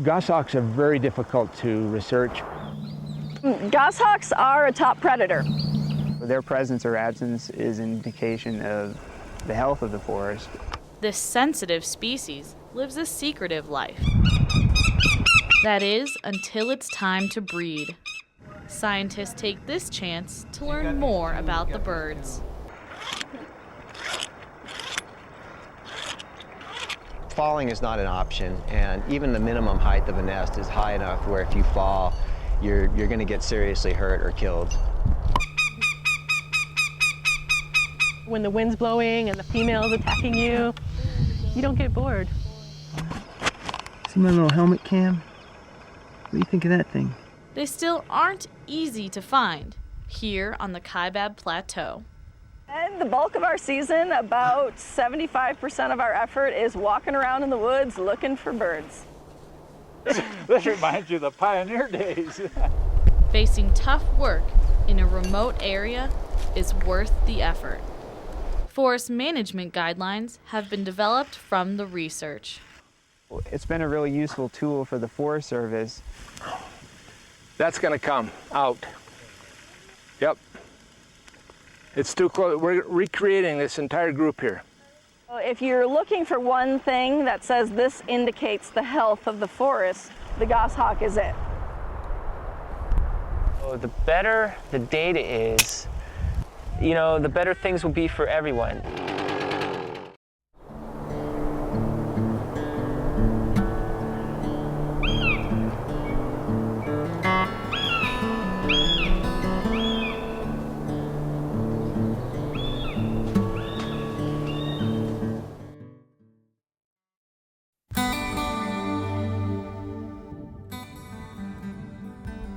Goshawks are very difficult to research. Goshawks are a top predator. Their presence or absence is an indication of the health of the forest. This sensitive species lives a secretive life. That is, until it's time to breed. Scientists take this chance to learn more about the birds. Falling is not an option, and even the minimum height of a nest is high enough where if you fall, you're going to get seriously hurt or killed. When the wind's blowing and the female's attacking you, you don't get bored. See my little helmet cam? What do you think of that thing? They still aren't easy to find here on the Kaibab Plateau. And the bulk of our season, about 75% of our effort is walking around in the woods looking for birds. This reminds you of the pioneer days. Facing tough work in a remote area is worth the effort. Forest management guidelines have been developed from the research. It's been a really useful tool for the Forest Service. That's going to come out. Yep. It's too close. We're recreating this entire group here. If you're looking for one thing that says this indicates the health of the forest, the goshawk is it. So the better the data is, the better things will be for everyone.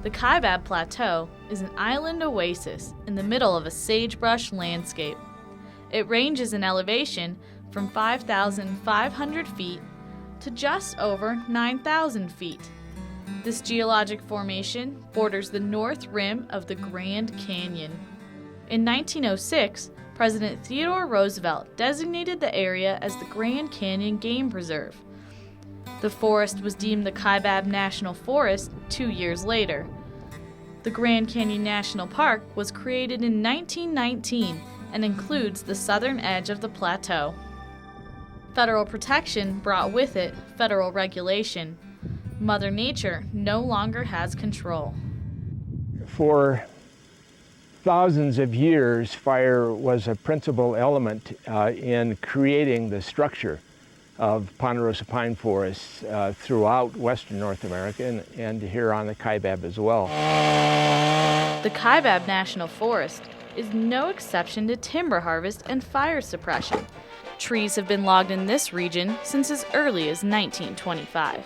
The Kaibab Plateau is an island oasis in the middle of a sagebrush landscape. It ranges in elevation from 5,500 feet to just over 9,000 feet. This geologic formation borders the north rim of the Grand Canyon. In 1906, President Theodore Roosevelt designated the area as the Grand Canyon Game Preserve. The forest was deemed the Kaibab National Forest 2 years later. The Grand Canyon National Park was created in 1919 and includes the southern edge of the plateau. Federal protection brought with it federal regulation. Mother Nature no longer has control. For thousands of years, fire was a principal element in creating the structure of ponderosa pine forests throughout western North America and here on the Kaibab as well. The Kaibab National Forest is no exception to timber harvest and fire suppression. Trees have been logged in this region since as early as 1925.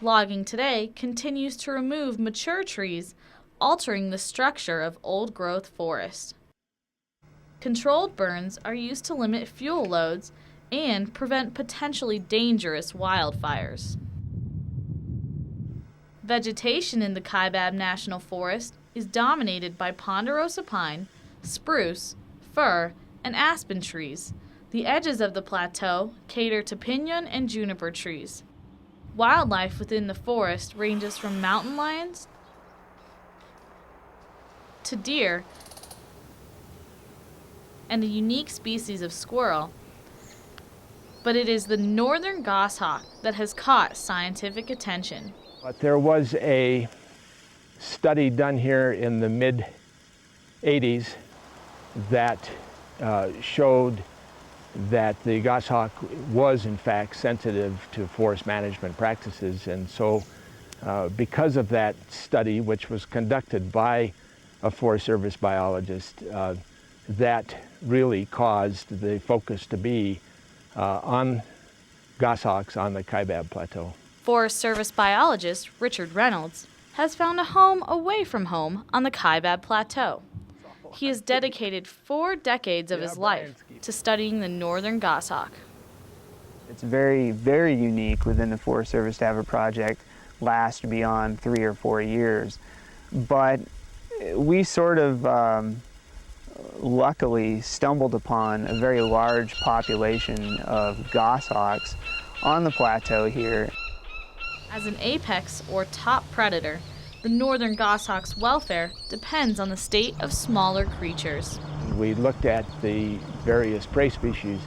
Logging today continues to remove mature trees, altering the structure of old-growth forest. Controlled burns are used to limit fuel loads and prevent potentially dangerous wildfires. Vegetation in the Kaibab National Forest is dominated by ponderosa pine, spruce, fir, and aspen trees. The edges of the plateau cater to pinyon and juniper trees. Wildlife within the forest ranges from mountain lions to deer and a unique species of squirrel. But it is the northern goshawk that has caught scientific attention. But there was a study done here in the mid-'80s that showed that the goshawk was in fact sensitive to forest management practices, and so because of that study, which was conducted by a Forest Service biologist, that really caused the focus to be on goshawks on the Kaibab Plateau. Forest Service biologist Richard Reynolds has found a home away from home on the Kaibab Plateau. He has dedicated 4 decades of his life to studying the northern goshawk. It's very, very unique within the Forest Service to have a project last beyond 3 or 4 years. But we sort of luckily stumbled upon a very large population of goshawks on the plateau here. As an apex or top predator, the northern goshawk's welfare depends on the state of smaller creatures. We looked at the various prey species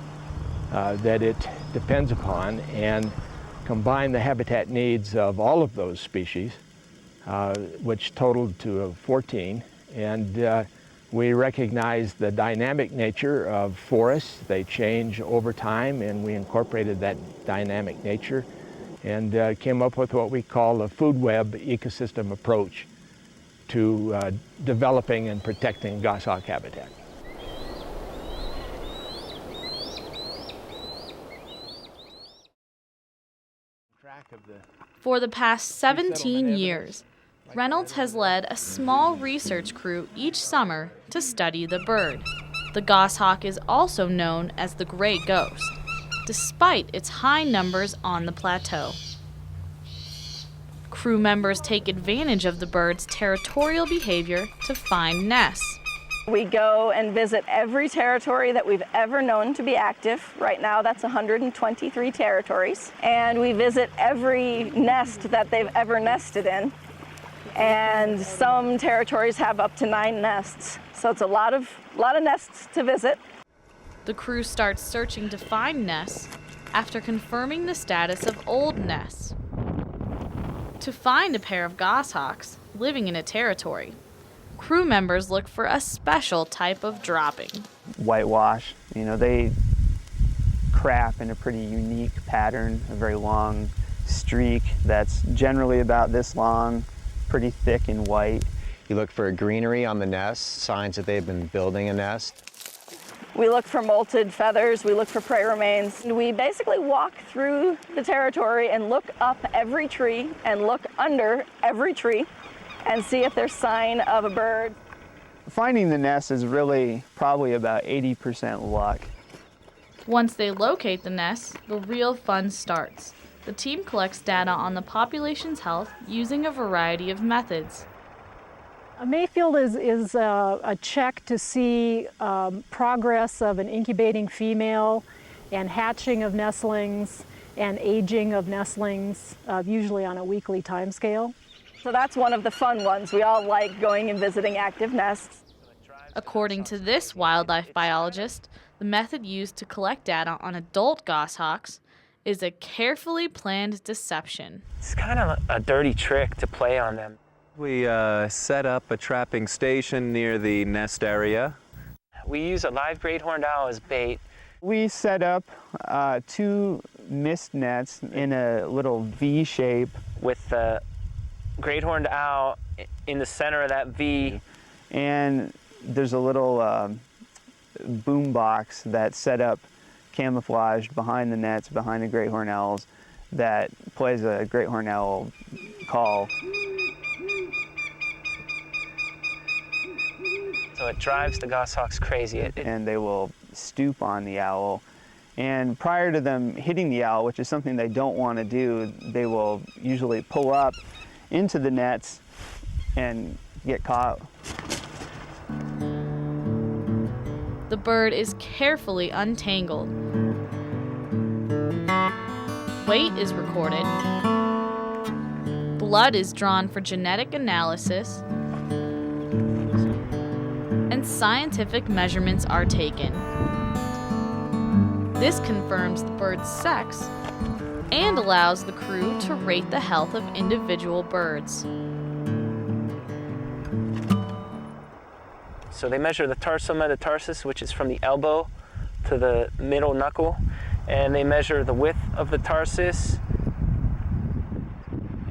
that it depends upon and combined the habitat needs of all of those species, which totaled to 14. And we recognized the dynamic nature of forests. They change over time, and we incorporated that dynamic nature and came up with what we call a food web ecosystem approach to developing and protecting goshawk habitat. For the past 17 years, Reynolds has led a small research crew each summer to study the bird. The goshawk is also known as the gray ghost, despite its high numbers on the plateau. Crew members take advantage of the bird's territorial behavior to find nests. We go and visit every territory that we've ever known to be active. Right now, that's 123 territories. And we visit every nest that they've ever nested in. And some territories have up to 9 nests. So it's a lot of nests to visit. The crew starts searching to find nests after confirming the status of old nests. To find a pair of goshawks living in a territory, crew members look for a special type of dropping. Whitewash, they crap in a pretty unique pattern, a very long streak that's generally about this long, pretty thick and white. You look for greenery on the nest, signs that they've been building a nest. We look for molted feathers, we look for prey remains. We basically walk through the territory and look up every tree and look under every tree and see if there's sign of a bird. Finding the nest is really probably about 80% luck. Once they locate the nest, the real fun starts. The team collects data on the population's health using a variety of methods. A Mayfield is a check to see progress of an incubating female and hatching of nestlings and aging of nestlings, usually on a weekly time scale. So that's one of the fun ones. We all like going and visiting active nests. According to this wildlife biologist, the method used to collect data on adult goshawks is a carefully planned deception. It's kind of a dirty trick to play on them. We set up a trapping station near the nest area. We use a live great horned owl as bait. We set up 2 mist nets in a little V shape. With the great horned owl in the center of that V. And there's a little boom box that's set up camouflaged behind the nets, behind the great horned owls, that plays a great horned owl call. So it drives the goshawks crazy. And they will stoop on the owl. And prior to them hitting the owl, which is something they don't want to do, they will usually pull up into the nets and get caught. The bird is carefully untangled. Weight is recorded. Blood is drawn for genetic analysis. And scientific measurements are taken. This confirms the bird's sex and allows the crew to rate the health of individual birds. So they measure the tarsometatarsus, which is from the elbow to the middle knuckle, and they measure the width of the tarsus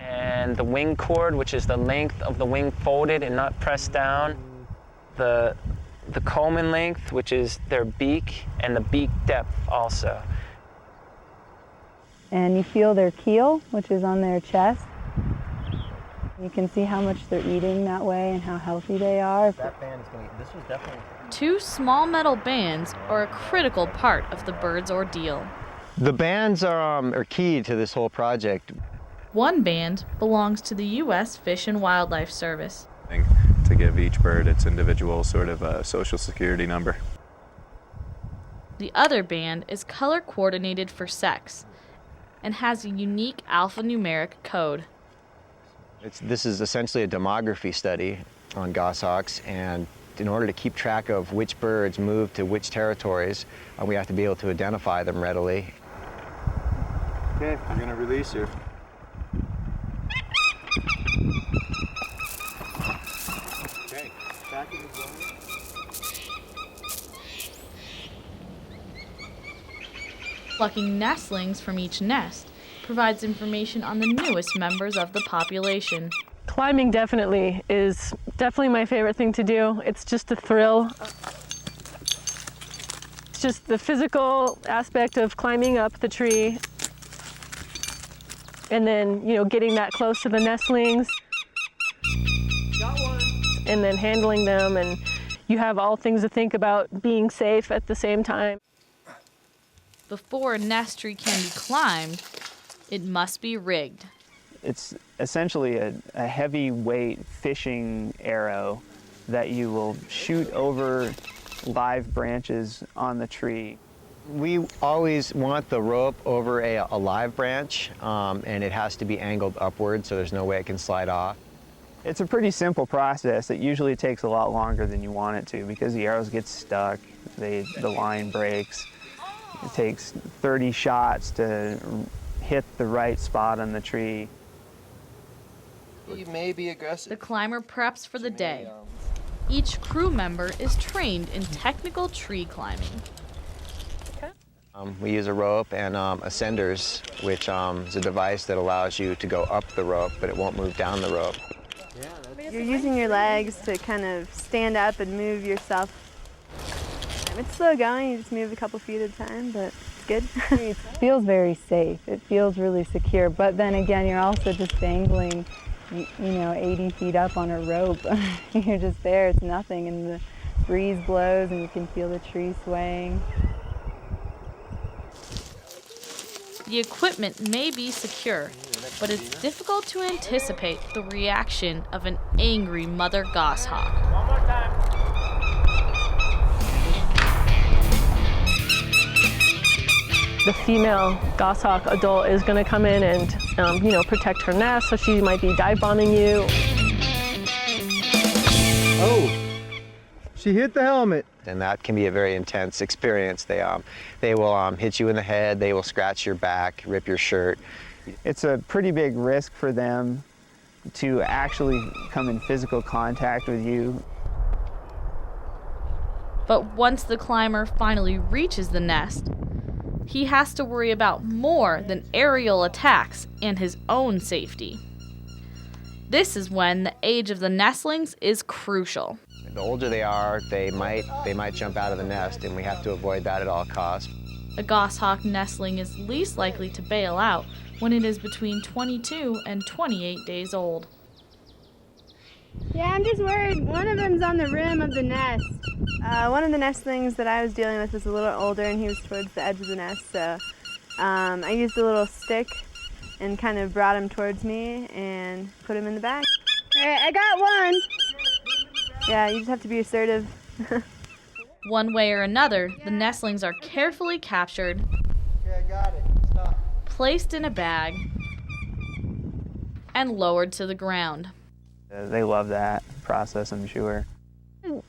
and the wing cord, which is the length of the wing folded and not pressed down, the culmen length, which is their beak, and the beak depth also. And you feel their keel, which is on their chest. You can see how much they're eating that way and how healthy they are. That band is going to eat. This was definitely... 2 small metal bands are a critical part of the bird's ordeal. The bands are key to this whole project. One band belongs to the U.S. Fish and Wildlife Service. To give each bird its individual sort of social security number. The other band is color coordinated for sex and has a unique alphanumeric code. This is essentially a demography study on goshawks, and in order to keep track of which birds move to which territories, we have to be able to identify them readily. Okay, we're going to release you. Okay, tracking is going. Plucking nestlings from each nest provides information on the newest members of the population. Climbing is definitely my favorite thing to do. It's just a thrill. It's just the physical aspect of climbing up the tree and then, getting that close to the nestlings. Got one. And then handling them, and you have all things to think about being safe at the same time. Before a nest tree can be climbed, it must be rigged. It's essentially a heavyweight fishing arrow that you will shoot over live branches on the tree. We always want the rope over a live branch, and it has to be angled upward, so there's no way it can slide off. It's a pretty simple process. It usually takes a lot longer than you want it to because the arrows get stuck, the line breaks. It takes 30 shots to hit the right spot on the tree. You may be aggressive. The climber preps for the day. Each crew member is trained in technical tree climbing. We use a rope and ascenders, which is a device that allows you to go up the rope, but it won't move down the rope. You're using your legs to kind of stand up and move yourself. It's slow going, you just move a couple feet at a time, but it's good. It feels very safe. It feels really secure, but then again, you're also just dangling, 80 feet up on a rope. You're just there, it's nothing, and the breeze blows and you can feel the tree swaying. The equipment may be secure, but it's difficult to anticipate the reaction of an angry mother goshawk. One more time. The female goshawk adult is going to come in and, protect her nest, so she might be dive bombing you. Oh, she hit the helmet. And that can be a very intense experience. They will hit you in the head, they will scratch your back, rip your shirt. It's a pretty big risk for them to actually come in physical contact with you. But once the climber finally reaches the nest, he has to worry about more than aerial attacks and his own safety. This is when the age of the nestlings is crucial. The older they are, they might jump out of the nest, and we have to avoid that at all costs. A goshawk nestling is least likely to bail out when it is between 22 and 28 days old. Yeah, I'm just worried. One of them's on the rim of the nest. One of the nestlings that I was dealing with was a little older, and he was towards the edge of the nest, so I used a little stick and kind of brought him towards me and put him in the bag. All right, I got one. Yeah, you just have to be assertive. One way or another, the nestlings are carefully captured, Okay, I got it. Stop. placed in a bag, and lowered to the ground. They love that process, I'm sure.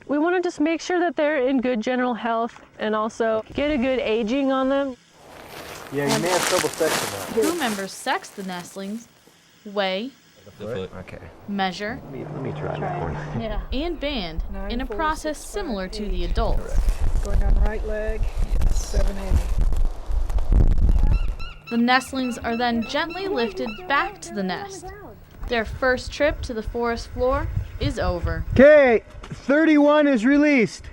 We want to just make sure that they're in good general health and also get a good aging on them. Yeah, you may have trouble sexing that. Crew members sex the nestlings, weigh, The foot. Okay. measure, Let me try that one. Yeah. and band in a 9, 4, process 6, 5, similar to 8. the adults. Going down the right leg. 780. The nestlings are then gently lifted back to the nest. Their first trip to the forest floor is over. Okay, 31 is released.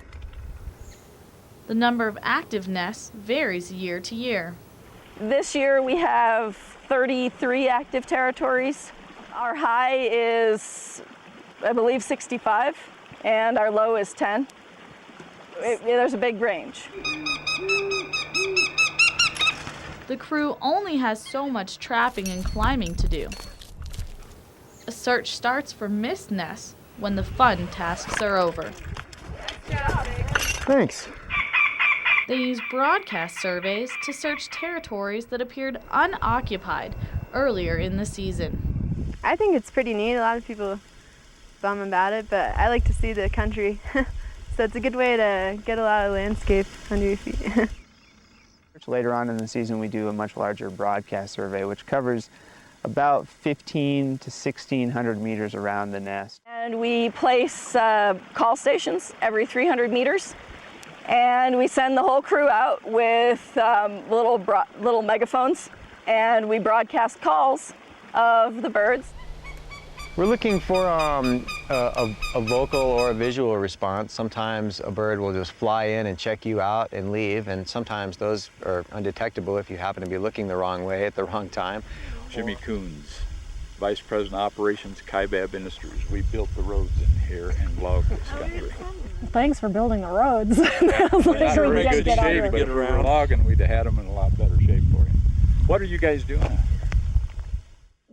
The number of active nests varies year to year. This year we have 33 active territories. Our high is, I believe, 65, and our low is 10. There's a big range. the crew only has so much trapping and climbing to do. A search starts for missed nests when the fun tasks are over. Thanks. They use broadcast surveys to search territories that appeared unoccupied earlier in the season. I think it's pretty neat. A lot of people bum about it, but I like to see the country. So it's a good way to get a lot of landscape under your feet. Later on in the season, we do a much larger broadcast survey, which covers about 15 to 1,600 meters around the nest. And we place call stations every 300 meters. And we send the whole crew out with little megaphones, and we broadcast calls of the birds. We're looking for a vocal or a visual response. Sometimes a bird will just fly in and check you out and leave, and sometimes those are undetectable if you happen to be looking the wrong way at the wrong time. Jimmy Coons, Vice President Operations, Kaibab Industries. We built the roads in here and logged this country. Thanks for building the roads. Not in very good shape, but if we were logging, we'd have had them in a lot better shape for you. What are you guys doing out here?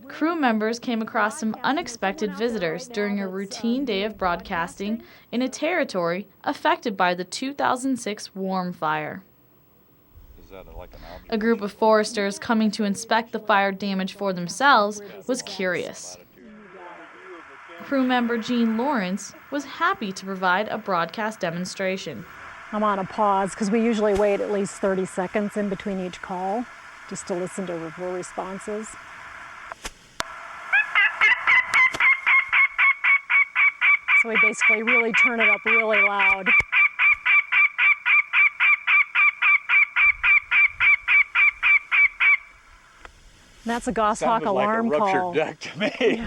Crew members came across some unexpected visitors during a routine day of broadcasting in a territory affected by the 2006 Warm Fire. A group of foresters coming to inspect the fire damage for themselves was curious. Crew member Jean Lawrence was happy to provide a broadcast demonstration. I'm on a pause because we usually wait at least 30 seconds in between each call just to listen to responses. So we basically really turn it up really loud. And that's a goshawk alarm like a call. ruptured duck to me.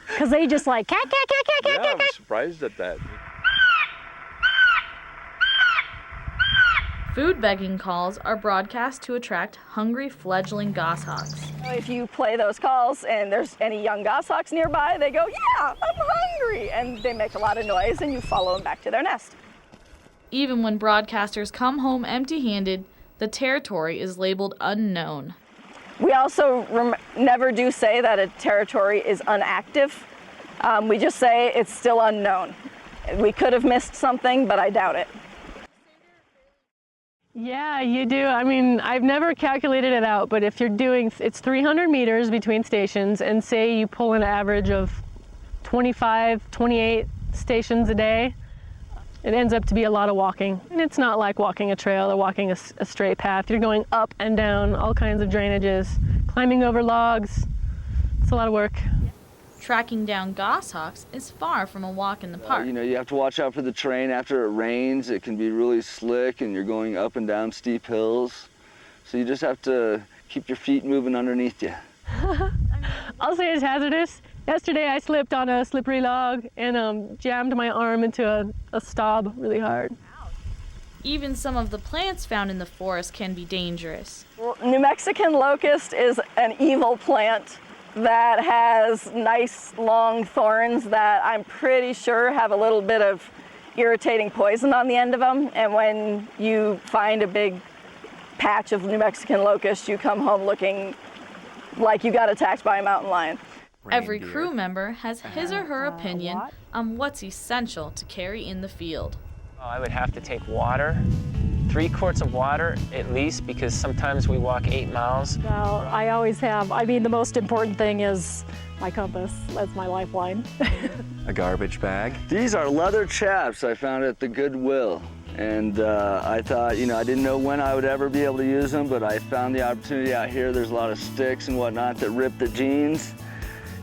Because they just like, cat, cat, cat, cat, cat, Yeah, cat. I'm surprised at that. Food begging calls are broadcast to attract hungry fledgling goshawks. If you play those calls and there's any young goshawks nearby, they go, yeah, I'm hungry, and they make a lot of noise, and you follow them back to their nest. Even when broadcasters come home empty-handed, the territory is labeled unknown. We also never do say that a territory is inactive. We just say it's still unknown. We could have missed something, but I doubt it. Yeah, you do. I mean, I've never calculated it out, but if you're doing, it's 300 meters between stations, and say you pull an average of 25, 28 stations a day, it ends up to be a lot of walking. And it's not like walking a trail or walking a straight path. You're going up and down all kinds of drainages, climbing over logs. It's a lot of work. Tracking down goshawks is far from a walk in the park. You know, you have to watch out for the terrain. After it rains, it can be really slick and you're going up and down steep hills. So you just have to keep your feet moving underneath you. I'll say it's hazardous. Yesterday I slipped on a slippery log and jammed my arm into a stub really hard. Even some of the plants found in the forest can be dangerous. Well, New Mexican locust is an evil plant that has nice long thorns that I'm pretty sure have a little bit of irritating poison on the end of them. And when you find a big patch of New Mexican locust, you come home looking like you got attacked by a mountain lion. Every crew member has his or her opinion on what's essential to carry in the field. I would have to take water, 3 quarts of water at least, because sometimes we walk 8 miles. Well, I always have. I mean, the most important thing is my compass. That's my lifeline. A garbage bag. These are leather chaps I found at the Goodwill. And I thought, you know, I didn't know when I would ever be able to use them, but I found the opportunity out here. There's a lot of sticks and whatnot that rip the jeans.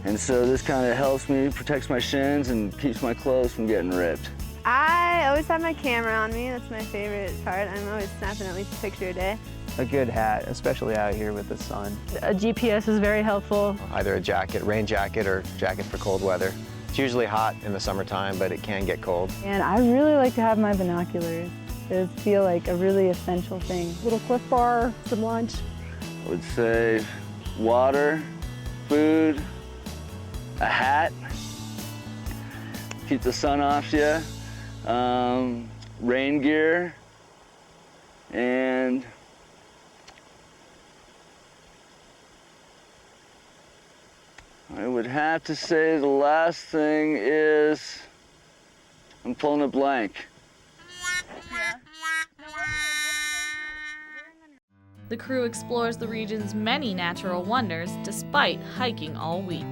And so this kind of helps me, protects my shins, and keeps my clothes from getting ripped. I always have my camera on me. That's my favorite part. I'm always snapping at least a picture a day. A good hat, especially out here with the sun. A GPS is very helpful. Either a jacket, rain jacket, or jacket for cold weather. It's usually hot in the summertime, but it can get cold. And I really like to have my binoculars. Those feel like a really essential thing. Little Cliff Bar, some lunch. I would say water, food, a hat, keep the sun off you, rain gear, and I would have to say the last thing is, I'm pulling a blank. The crew explores the region's many natural wonders despite hiking all week.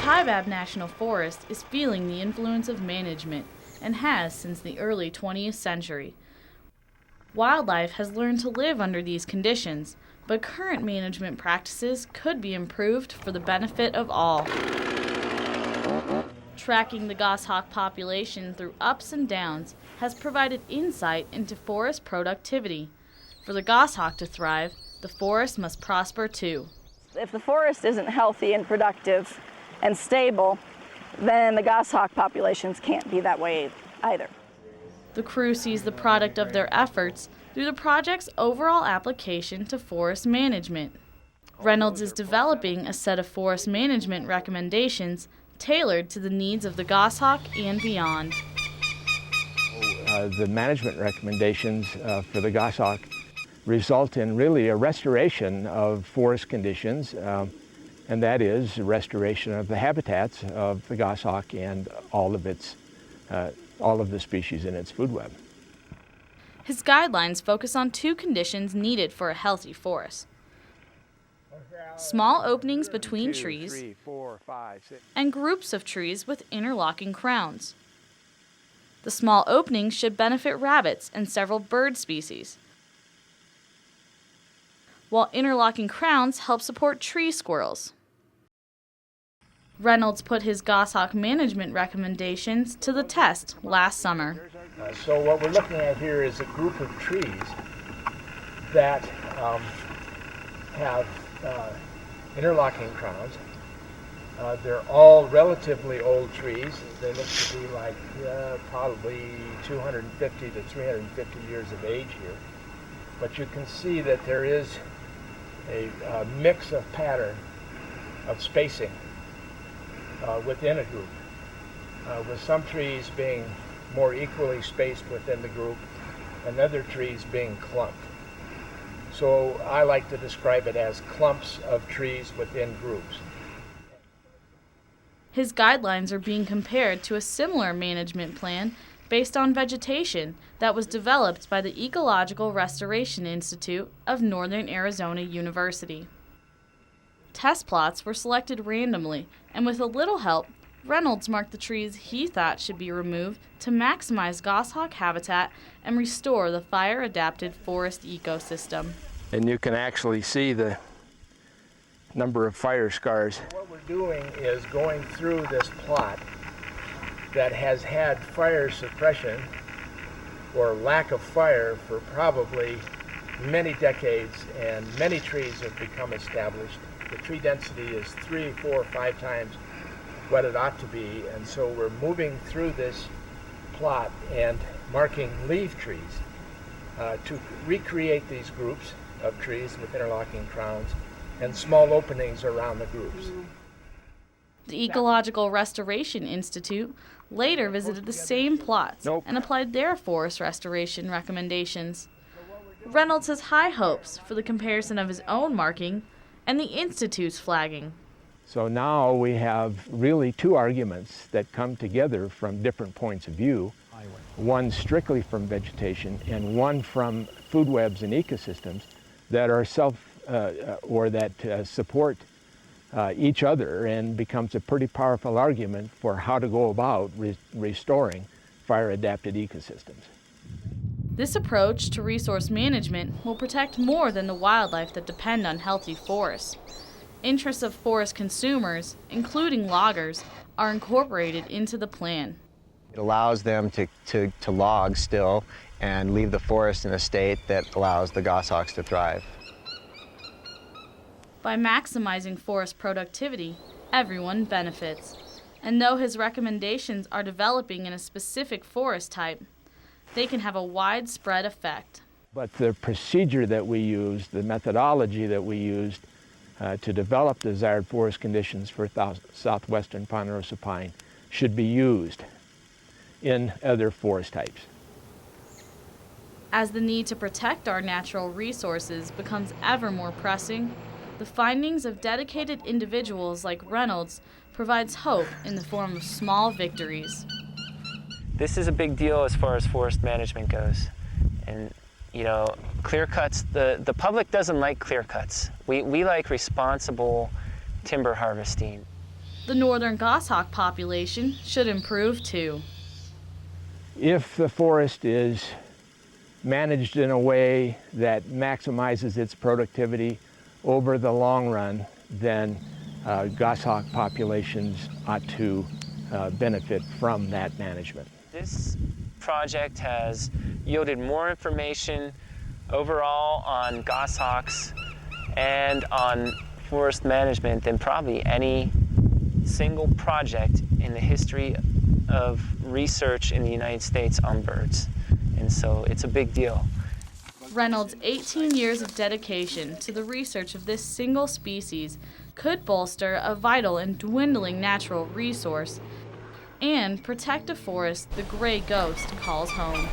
Kaibab National Forest is feeling the influence of management and has since the early 20th century. Wildlife has learned to live under these conditions, but current management practices could be improved for the benefit of all. Tracking the goshawk population through ups and downs has provided insight into forest productivity. For the goshawk to thrive, the forest must prosper too. If the forest isn't healthy and productive and stable, then the goshawk populations can't be that way either. The crew sees the product of their efforts through the project's overall application to forest management. Reynolds is developing a set of forest management recommendations tailored to the needs of the goshawk and beyond. The management recommendations for the goshawk result in really a restoration of forest conditions, and that is restoration of the habitats of the goshawk and all of the species in its food web. His guidelines focus on two conditions needed for a healthy forest: small openings between trees and groups of trees with interlocking crowns. The small openings should benefit rabbits and several bird species, while interlocking crowns help support tree squirrels. Reynolds put his goshawk management recommendations to the test last summer. So what we're looking at here is a group of trees that have interlocking crowns. They're all relatively old trees. They look to be like probably 250 to 350 years of age here. But you can see that there is a mix of pattern of spacing within a group, with some trees being more equally spaced within the group and other trees being clumped. So I like to describe it as clumps of trees within groups. His guidelines are being compared to a similar management plan based on vegetation that was developed by the Ecological Restoration Institute of Northern Arizona University. Test plots were selected randomly, and with a little help, Reynolds marked the trees he thought should be removed to maximize goshawk habitat and restore the fire-adapted forest ecosystem. And you can actually see the number of fire scars. What we're doing is going through this plot that has had fire suppression or lack of fire for probably many decades, and many trees have become established. The tree density is 3, 4, 5 times what it ought to be, and so we're moving through this plot and marking leaf trees to recreate these groups of trees with interlocking crowns and small openings around the groups. The Ecological Restoration Institute later visited the same plots and applied their forest restoration recommendations. Reynolds has high hopes for the comparison of his own marking and the Institute's flagging. So now we have really two arguments that come together from different points of view, one strictly from vegetation and one from food webs and ecosystems that are support each other, and becomes a pretty powerful argument for how to go about restoring fire-adapted ecosystems. This approach to resource management will protect more than the wildlife that depend on healthy forests. Interests of forest consumers, including loggers, are incorporated into the plan. It allows them to log still and leave the forest in a state that allows the goshawks to thrive. By maximizing forest productivity, everyone benefits. And though his recommendations are developing in a specific forest type, they can have a widespread effect. But the procedure that we used, the methodology that we used to develop desired forest conditions for southwestern ponderosa pine should be used in other forest types. As the need to protect our natural resources becomes ever more pressing, the findings of dedicated individuals like Reynolds provides hope in the form of small victories. This is a big deal as far as forest management goes. And, you know, clear cuts, the public doesn't like clear cuts. We like responsible timber harvesting. The northern goshawk population should improve too. If the forest is managed in a way that maximizes its productivity over the long run, then goshawk populations ought to benefit from that management. This project has yielded more information overall on goshawks and on forest management than probably any single project in the history of research in the United States on birds. And so it's a big deal. Reynolds' 18 years of dedication to the research of this single species could bolster a vital and dwindling natural resource and protect a forest the gray ghost calls home.